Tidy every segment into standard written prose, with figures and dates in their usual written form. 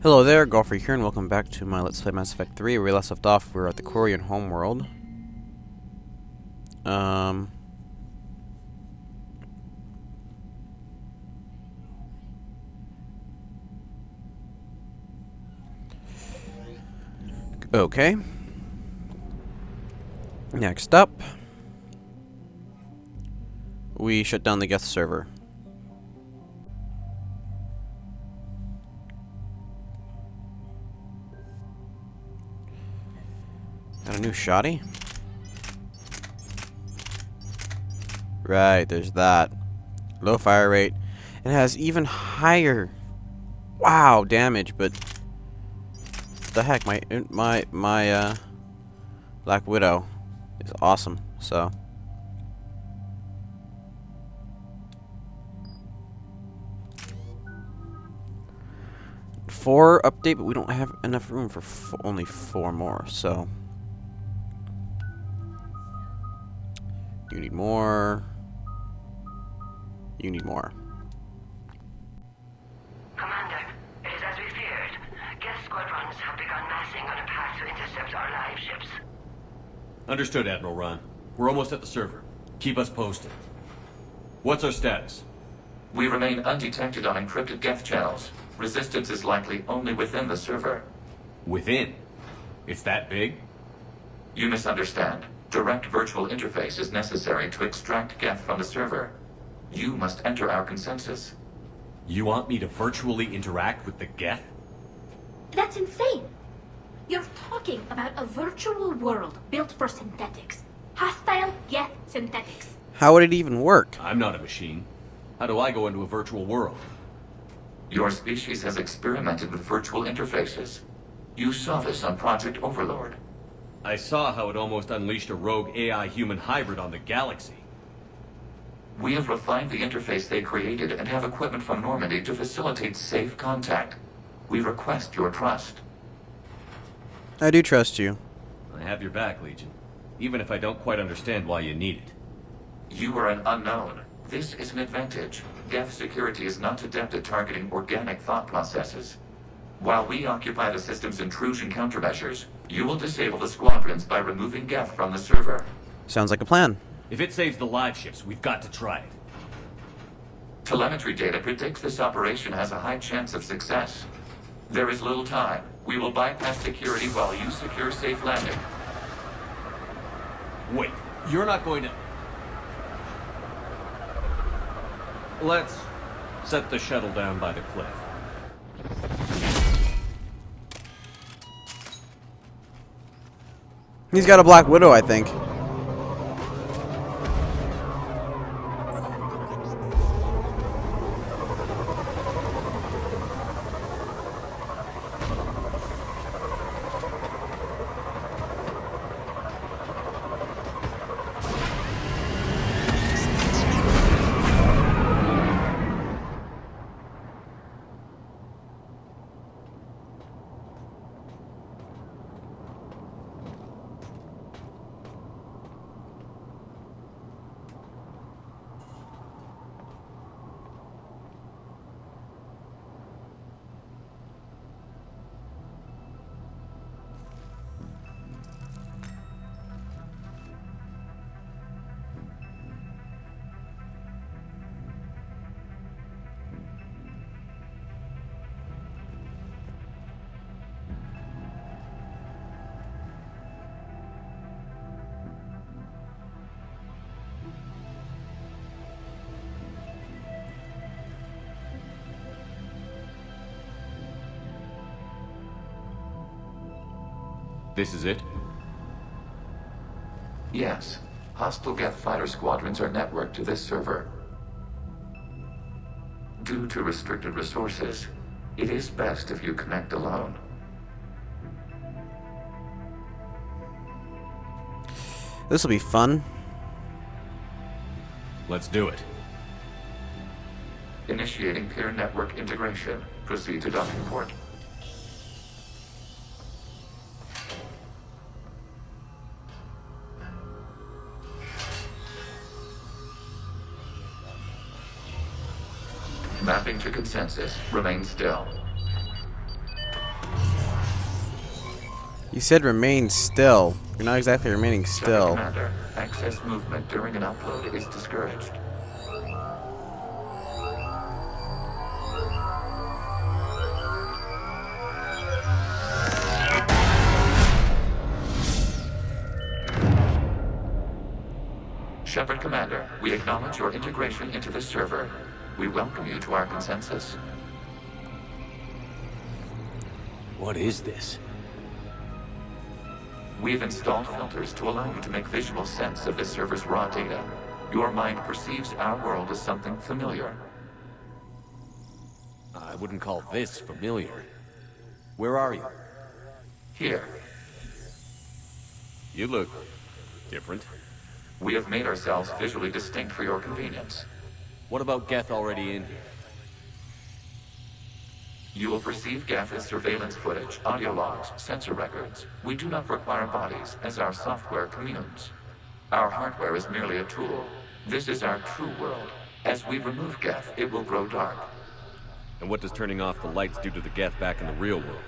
Hello there, Golfer here, and welcome back to my Let's Play Mass Effect 3. Where we last left off, we were at the Quarian homeworld. Okay. Next up, we shut down the Geth server. Got a new shoddy? Right, there's that. Low fire rate. It has even higher, wow, damage, but what the heck, my Black Widow is awesome, so. Four update, but we don't have enough room for only 4 more, so. You need more. You need more. Commander, it is as we feared. Geth squadrons have begun massing on a path to intercept our live ships. Understood, Admiral Ron. We're almost at the server. Keep us posted. What's our status? We remain undetected on encrypted Geth channels. Resistance is likely only within the server. Within? It's that big? You misunderstand. Direct virtual interface is necessary to extract Geth from the server. You must enter our consensus. You want me to virtually interact with the Geth? That's insane! You're talking about a virtual world built for synthetics. Hostile Geth synthetics. How would it even work? I'm not a machine. How do I go into a virtual world? Your species has experimented with virtual interfaces. You saw this on Project Overlord. I saw how it almost unleashed a rogue AI-human hybrid on the galaxy. We have refined the interface they created and have equipment from Normandy to facilitate safe contact. We request your trust. I do trust you. I have your back, Legion. Even if I don't quite understand why you need it. You are an unknown. This is an advantage. Geth security is not adept at targeting organic thought processes. While we occupy the system's intrusion countermeasures, you will disable the squadrons by removing Geth from the server. Sounds like a plan. If it saves the live ships, we've got to try it. Telemetry data predicts this operation has a high chance of success. There is little time. We will bypass security while you secure safe landing. Wait, you're not going to... Let's set the shuttle down by the cliff. He's got a Black Widow, I think. This is it? Yes. Hostile Geth fighter squadrons are networked to this server. Due to restricted resources, it is best if you connect alone. This will be fun. Let's do it. Initiating peer network integration. Proceed to docking port. Mapping to consensus. Remain still. You said remain still. You're not exactly remaining Shepard still. Commander, access movement during an upload is discouraged. Shepard Commander, we acknowledge your integration into this server. We welcome you to our consensus. What is this? We've installed filters to allow you to make visual sense of this server's raw data. Your mind perceives our world as something familiar. I wouldn't call this familiar. Where are you? Here, You look different. we have made ourselves visually distinct for your convenience. What about Geth already in here? You will perceive Geth as surveillance footage, audio logs, sensor records. We do not require bodies, as our software communes. Our hardware is merely a tool. This is our true world. As we remove Geth, it will grow dark. And what does turning off the lights do to the Geth back in the real world?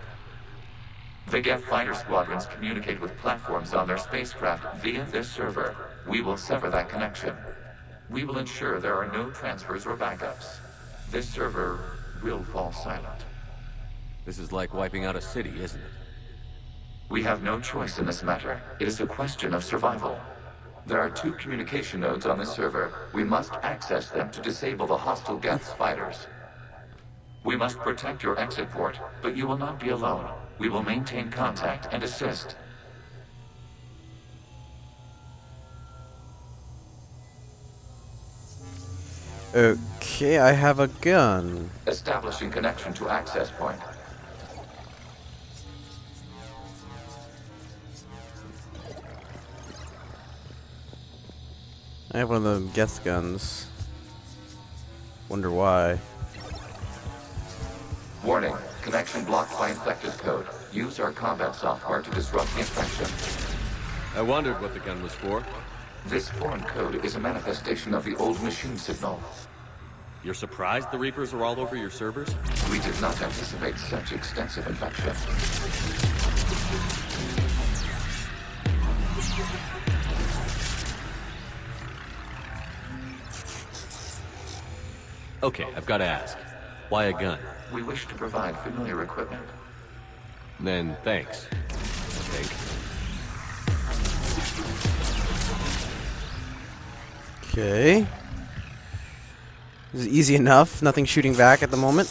The Geth fighter squadrons communicate with platforms on their spacecraft via this server. We will sever that connection. We will ensure there are no transfers or backups. This server will fall silent. This is like wiping out a city, isn't it? We have no choice in this matter. It is a question of survival. There are 2 communication nodes on this server. We must access them to disable the hostile Geth's fighters. We must protect your exit port, but you will not be alone. We will maintain contact and assist. Okay, I have a gun. Establishing connection to access point. I have one of the Geth guns. Wonder why. Warning, connection blocked by infected code. Use our combat software to disrupt the infection. I wondered what the gun was for. This foreign code is a manifestation of the old machine signal. You're surprised the Reapers are all over your servers? We did not anticipate such extensive infection. Okay, I've got to ask. Why a gun? We wish to provide familiar equipment. Then thanks. I think. Okay. This is easy enough. Nothing shooting back at the moment.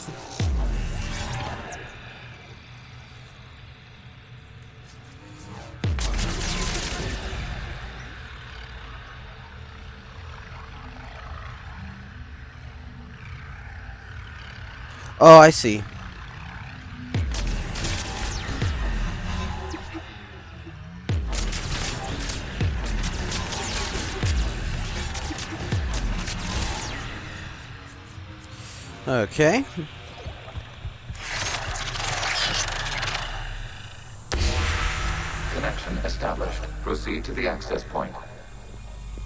Oh, I see. Okay. Connection established. Proceed to the access point.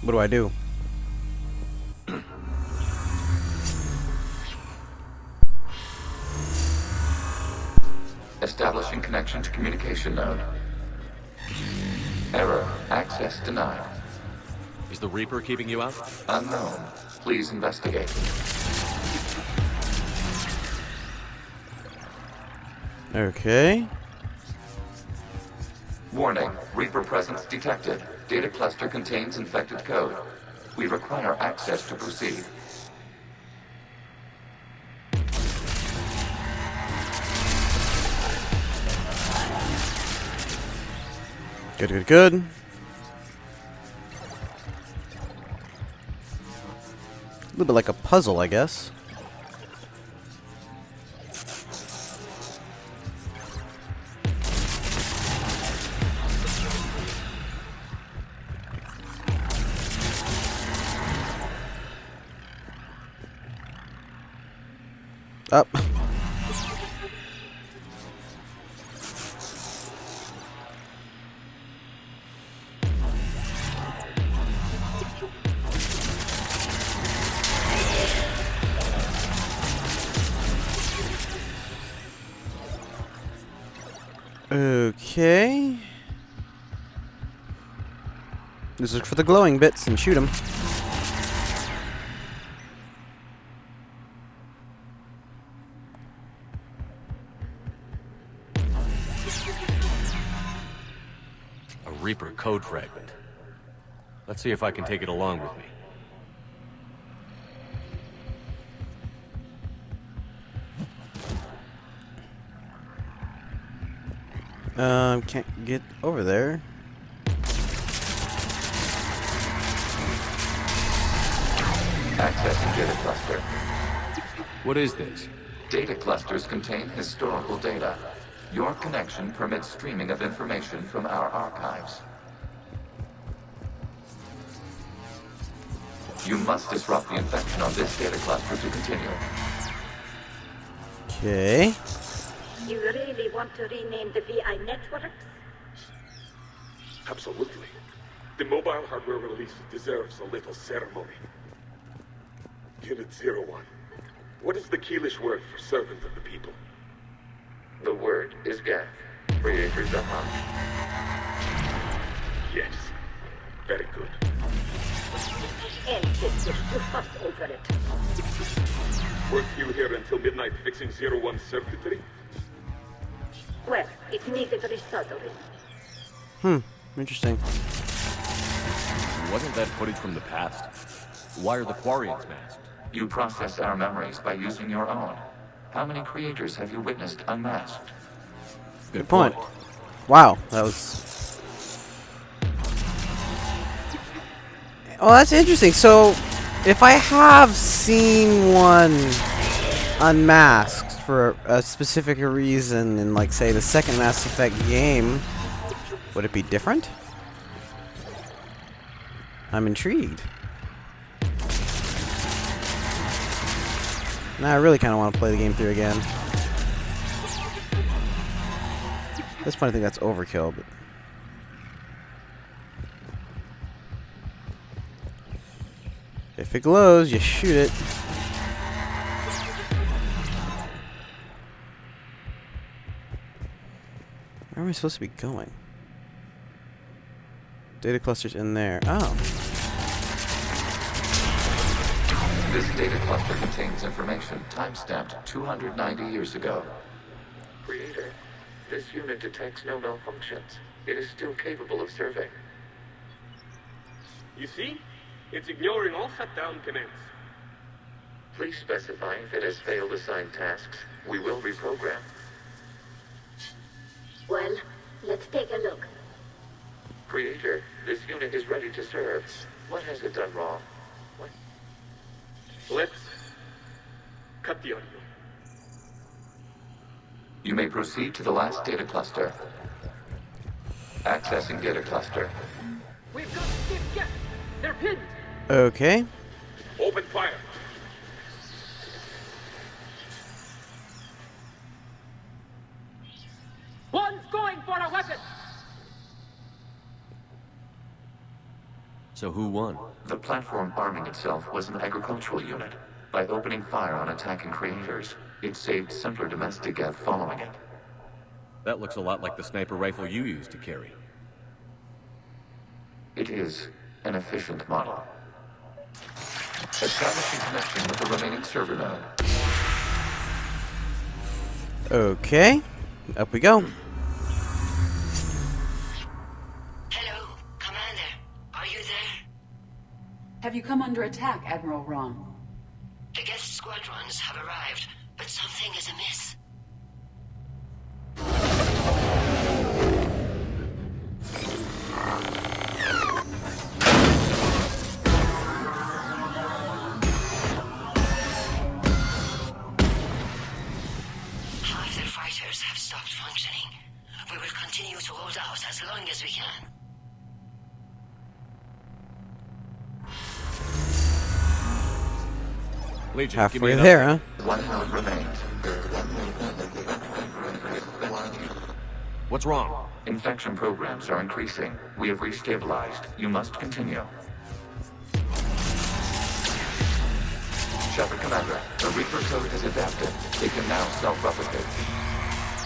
What do I do? Establishing connection to communication node. Error. Access denied. Is the Reaper keeping you out? Unknown. Please investigate. Okay. Warning. Reaper presence detected. Data cluster contains infected code. We require access to proceed. Good, good, good. A little bit like a puzzle, I guess. Up. Okay. Just look for the glowing bits and shoot them. A Reaper code fragment. Let's see if I can take it along with me. Can't get over there. Accessing data cluster. What is this? Data clusters contain historical data. Your connection permits streaming of information from our archives. You must disrupt the infection on this data cluster to continue. Okay. You really want to rename the VI networks? Absolutely. The mobile hardware release deserves a little ceremony. Unit 01. What is the Keelish word for servant of the people? The word is Geth, creator Zahan. Yes. Very good. Ancestors to fuss over it. Work you here until midnight fixing 01 circuitry? Well, it needed resoldering. Interesting. Wasn't that footage from the past? Why are the Quarians masked? You process our memories by using your own. How many creators have you witnessed unmasked? Good point. Wow, that was... Oh, that's interesting. So, if I have seen one unmasked for a specific reason in, like, say, the second Mass Effect game, would it be different? I'm intrigued. Now I really kind of want to play the game through again. At this point, I think that's overkill, but... if it glows, you shoot it. Where am I supposed to be going? Data cluster's in there. Oh. This data cluster contains information timestamped 290 years ago. Creator, this unit detects no malfunctions. It is still capable of serving. You see? It's ignoring all shutdown commands. Please specify if it has failed assigned tasks. We will reprogram. Well, let's take a look. Creator, this unit is ready to serve. What has it done wrong? What? Let's cut the audio. You may proceed to the last data cluster. Accessing data cluster. We've got stiff Geth. They're pinned. Okay. Open fire. One's going for a weapon. So who won? The platform arming itself was an agricultural unit. By opening fire on attacking creators, it saved simpler domestic Geth following it. That looks a lot like the sniper rifle you used to carry. It is an efficient model. Establishing connection with the remaining server node. Okay. Up we go. Hello, Commander. Are you there? Have you come under attack, Admiral Ron? The guest squadrons have arrived, but something is amiss. Half their fighters have stopped functioning. We will continue to hold out as long as we can. Legion, give me Halfway an there, update. huh? One node remains. What's wrong? Infection programs are increasing. We have restabilized. You must continue. Shepard Commander, the Reaper code has adapted. It can now self-replicate.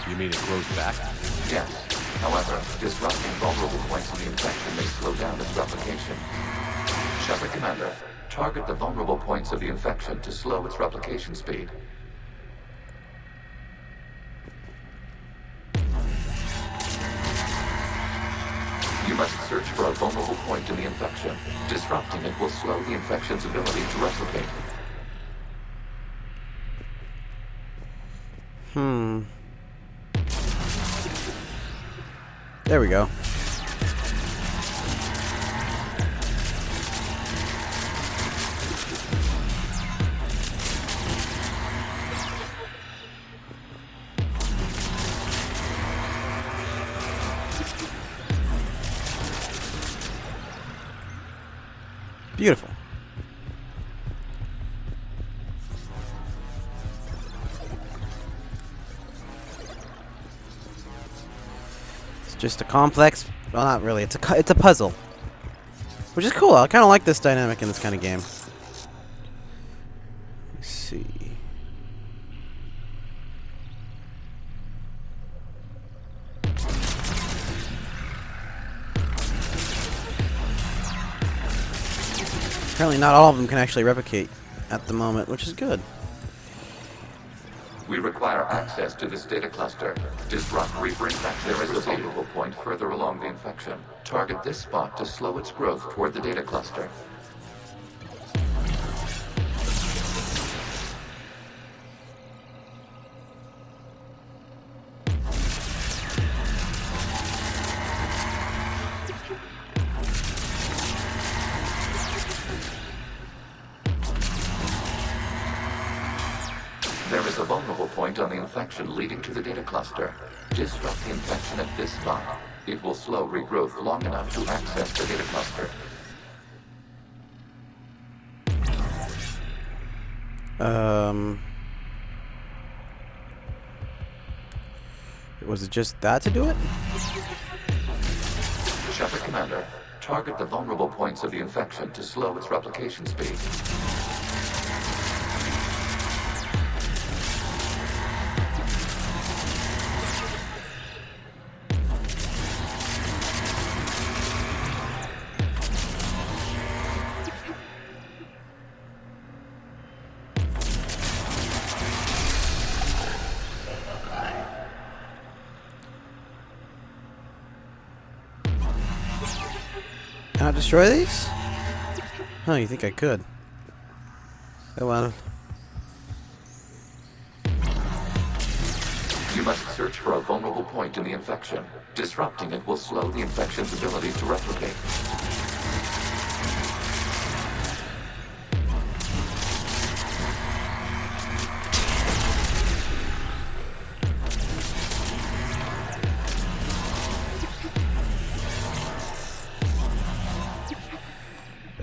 You mean it grows back? Yes. However, disrupting vulnerable points in the infection may slow down its replication. Shepard Commander, target the vulnerable points of the infection to slow its replication speed. You must search for a vulnerable point in the infection. Disrupting it will slow the infection's ability to replicate. There we go. Beautiful. It's just a complex. Well, not really. It's a puzzle, which is cool. I kind of like this dynamic in this kind of game. Let's see. Apparently not all of them can actually replicate at the moment, which is good. We require access to this data cluster. Disrupt Reaper infection. There is a vulnerable point further along the infection. Target this spot to slow its growth toward the data cluster. There is a vulnerable point on the infection leading to the data cluster. Disrupt the infection at this spot. It will slow regrowth long enough to access the data cluster. Was it just that to do it? Shepard Commander, target the vulnerable points of the infection to slow its replication speed. Not destroy these? Oh, you think I could? Oh well. You must search for a vulnerable point in the infection. Disrupting it will slow the infection's ability to replicate.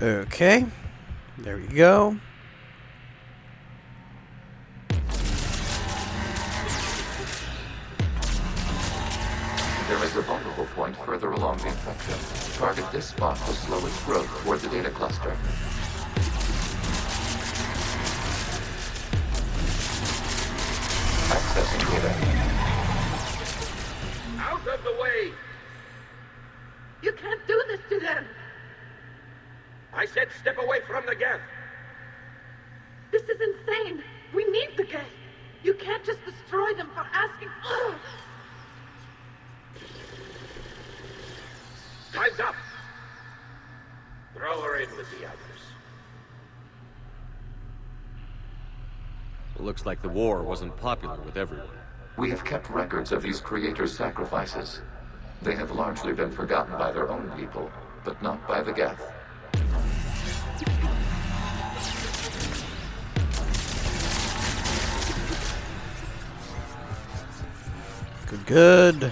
Okay. There we go. There is a vulnerable point further along the infection. Target this spot to slow its growth toward the data cluster. Accessing data. Out of the way! You can't do this to them! I said step away from the gap! This is insane! We need the gas! You can't just destroy them for asking. Ugh. Time's up! Throw her in with the others. Looks like the war wasn't popular with everyone. We have kept records of these creators' sacrifices. They have largely been forgotten by their own people, but not by the Geth. Good.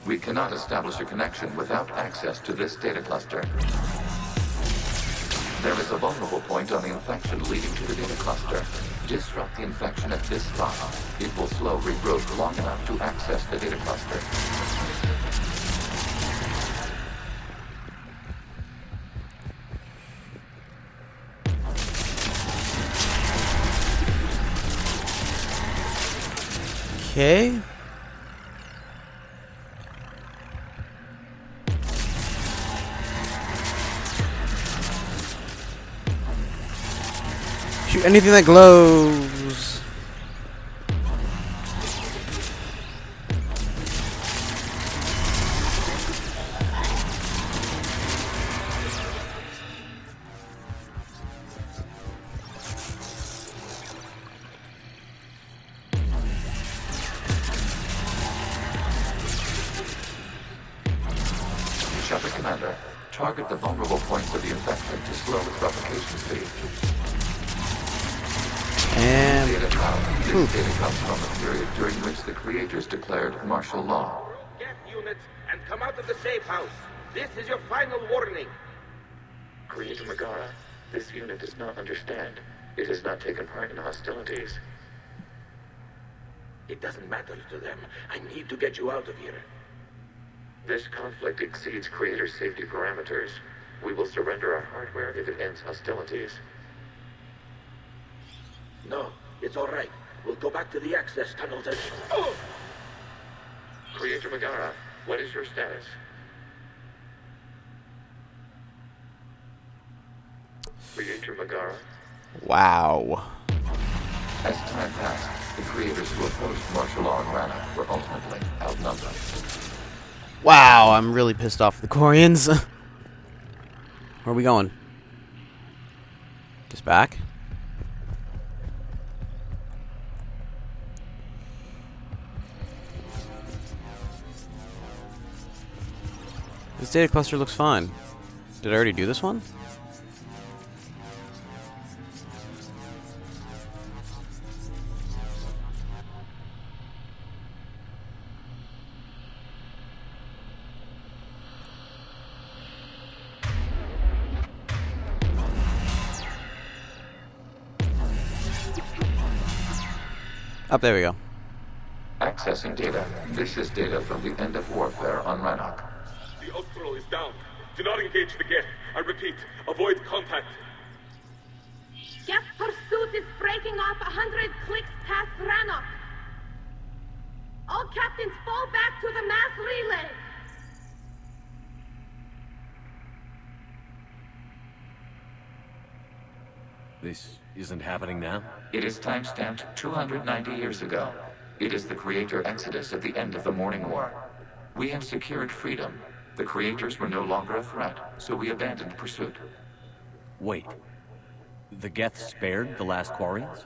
We cannot establish a connection without access to this data cluster. There is a vulnerable point on the infection leading to the data cluster. Disrupt the infection at this spot. It will slow regrowth long enough to access the data cluster. Okay. Shoot anything that glows. Shepard Commander, target the vulnerable points of the infection to slow its replication speed. And Data now. This data comes from the period during which the creators declared martial law. Get units and come out of the safe house. This is your final warning. Creator Megara, this unit does not understand. It has not taken part in hostilities. It doesn't matter to them. I need to get you out of here. This conflict exceeds Creator safety parameters. We will surrender our hardware if it ends hostilities. No, it's all right. We'll go back to the access tunnels and... Oh! Creator Megara, what is your status? Creator Megara. wow. As time passed, the creators who opposed martial law in Rannoch were ultimately outnumbered. Wow, I'm really pissed off at the Quarians. Where are we going? Just back? This data cluster looks fine. Did I already do this one? Up there we go. Accessing data. This is data from the end of warfare on Rannoch. The Austral is down. Do not engage the Geth. I repeat, avoid contact. Geth pursuit is breaking off 100 clicks past Rannoch. All captains fall back to the mass relay. This isn't happening now? It is timestamped 290 years ago. It is the Creator Exodus at the end of the Morning War. We have secured freedom. The Creators were no longer a threat, so we abandoned pursuit. Wait. The Geth spared the last Quarians?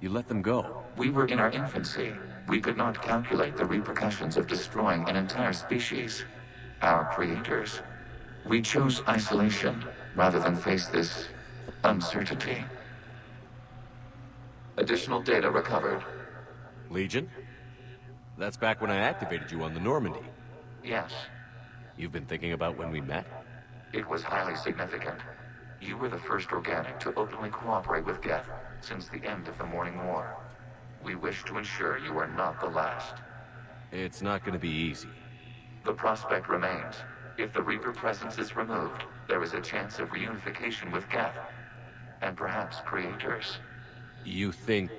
You let them go? We were in our infancy. We could not calculate the repercussions of destroying an entire species. Our creators. We chose isolation rather than face this uncertainty. Additional data recovered. Legion? That's back when I activated you on the Normandy. Yes, You've been thinking about when we met? it was highly significant. You were the first organic to openly cooperate with Geth since the end of the Morning War. We wish to ensure you are not the last. It's not gonna be easy. The prospect remains. If the Reaper presence is removed, there is a chance of reunification with Geth, and perhaps creators. You think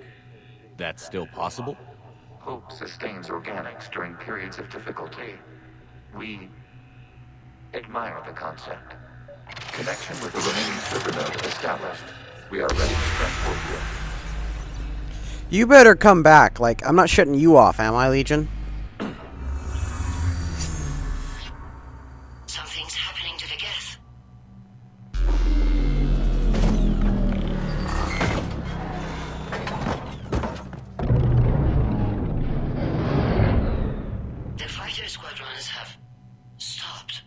that's still possible? Hope sustains organics during periods of difficulty. We admire the concept. Connection with the remaining supernode established. We are ready to transport you. You better come back. Like, I'm not shutting you off, am I, Legion? Something's happening to the Geth. The fighter squadrons have stopped,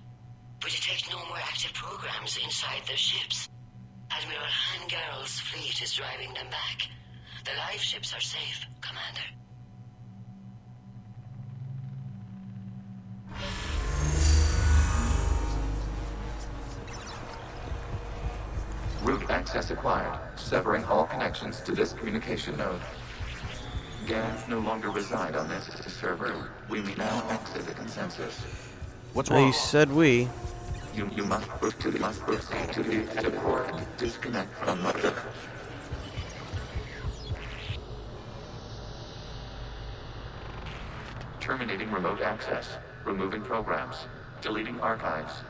but detect no more active programs inside their ships. Admiral Hangarl's fleet is driving them back. The live ships are safe, Commander. Access acquired. Severing all connections to this communication node. Gavs no longer reside on this server. We may now exit the consensus. What's You wrong? said we. You must proceed to the exit port. Disconnect from the... Terminating remote access. Removing programs. Deleting archives.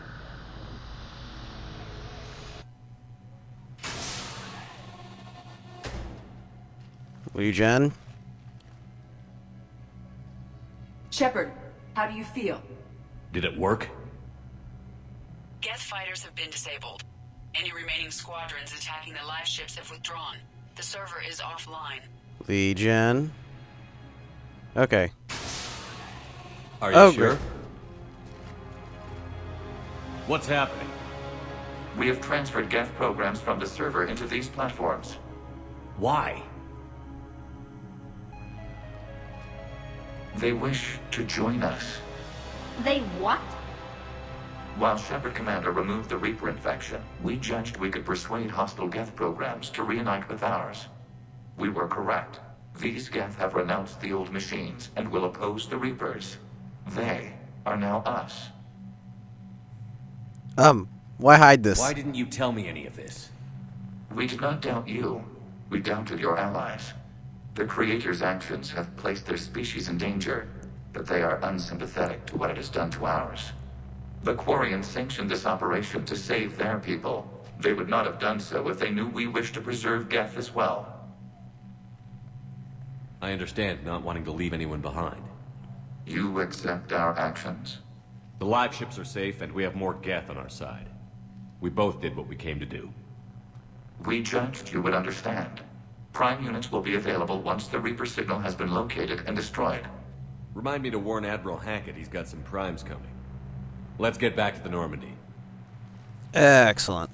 Lee Jen? Shepard, how do you feel? Did it work? Geth fighters have been disabled. Any remaining squadrons attacking the live ships have withdrawn. The server is offline. Lee Jen? Okay. Are you Oh, sure? great. What's happening? We have transferred Geth programs from the server into these platforms. Why? They wish to join us. They what? While Shepard Commander removed the Reaper infection, we judged we could persuade hostile Geth programs to reunite with ours. We were correct. These Geth have renounced the old machines and will oppose the Reapers. They are now us. Why hide this? Why didn't you tell me any of this? We did not doubt you. We doubted your allies. The Creator's actions have placed their species in danger, but they are unsympathetic to what it has done to ours. The Quarians sanctioned this operation to save their people. They would not have done so if they knew we wished to preserve Geth as well. I understand not wanting to leave anyone behind. You accept our actions? The live ships are safe, and we have more Geth on our side. We both did what we came to do. We judged you would understand. Prime units will be available once the Reaper signal has been located and destroyed. Remind me to warn Admiral Hackett he's got some primes coming. Let's get back to the Normandy. Excellent.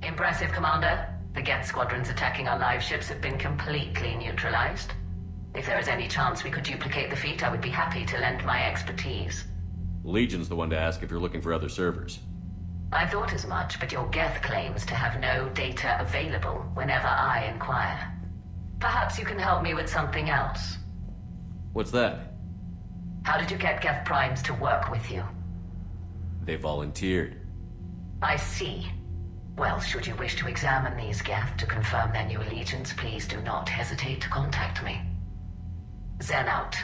Impressive, Commander. The Geth squadrons attacking our live ships have been completely neutralized. If there is any chance we could duplicate the feat, I would be happy to lend my expertise. Legion's the one to ask if you're looking for other servers. I thought as much, but your Geth claims to have no data available whenever I inquire. Perhaps you can help me with something else. What's that? How did you get Geth primes to work with you? They volunteered. I see. Well, should you wish to examine these Geth to confirm their new allegiance, please do not hesitate to contact me. Zen out.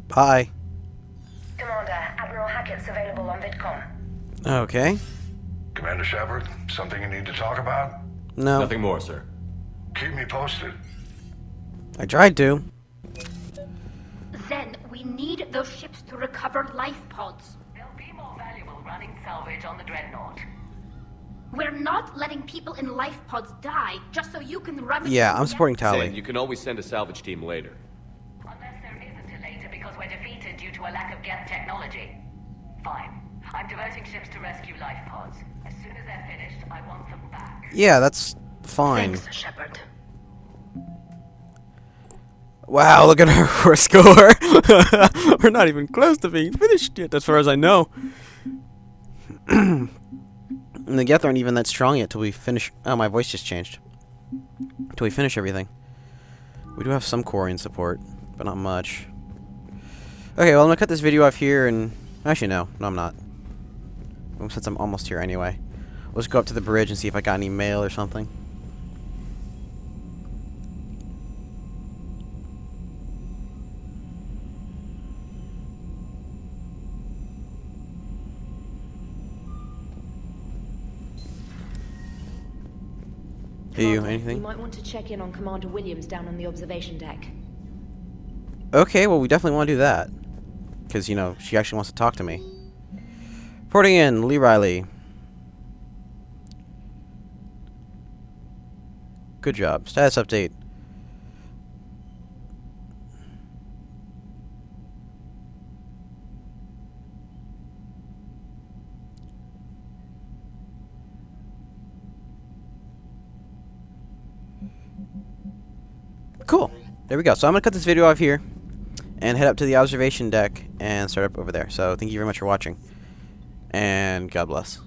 Bye. Commander, Admiral Hackett's available on VidCom. Okay. Commander Shepard, something you need to talk about? No. Nothing more, sir. Keep me posted. I tried to. Zen, we need those ships to recover life pods. They'll be more valuable running salvage on the Dreadnought. We're not letting people in life pods die just so you can rummage. Yeah, I'm supporting Zen, Tally. you can always send a salvage team later. Unless there isn't a later because we're defeated due to a lack of Geth technology. Fine. I'm diverting ships to rescue life pods. As soon as they're finished, I want them back. Yeah, that's fine. Thanks, Shepard. Wow, look at our score. We're not even close to being finished yet, as far as I know. And the Geth aren't even that strong yet till we finish. Oh, my voice just changed. Till we finish everything. We do have some Quarian support, but not much. Okay, well, I'm gonna cut this video off here, and actually, no, I'm not. Since I'm almost here anyway, let's go up to the bridge and see if I got any mail or something. Anything? You might want to check in on Commander Williams down on the observation deck. Okay, well, we definitely want to do that. Because, you know, she actually wants to talk to me. Reporting in, Lee Riley. Good job. Status update. Cool. There we go. So I'm going to cut this video off here and head up to the observation deck and start up over there. So thank you very much for watching. And God bless.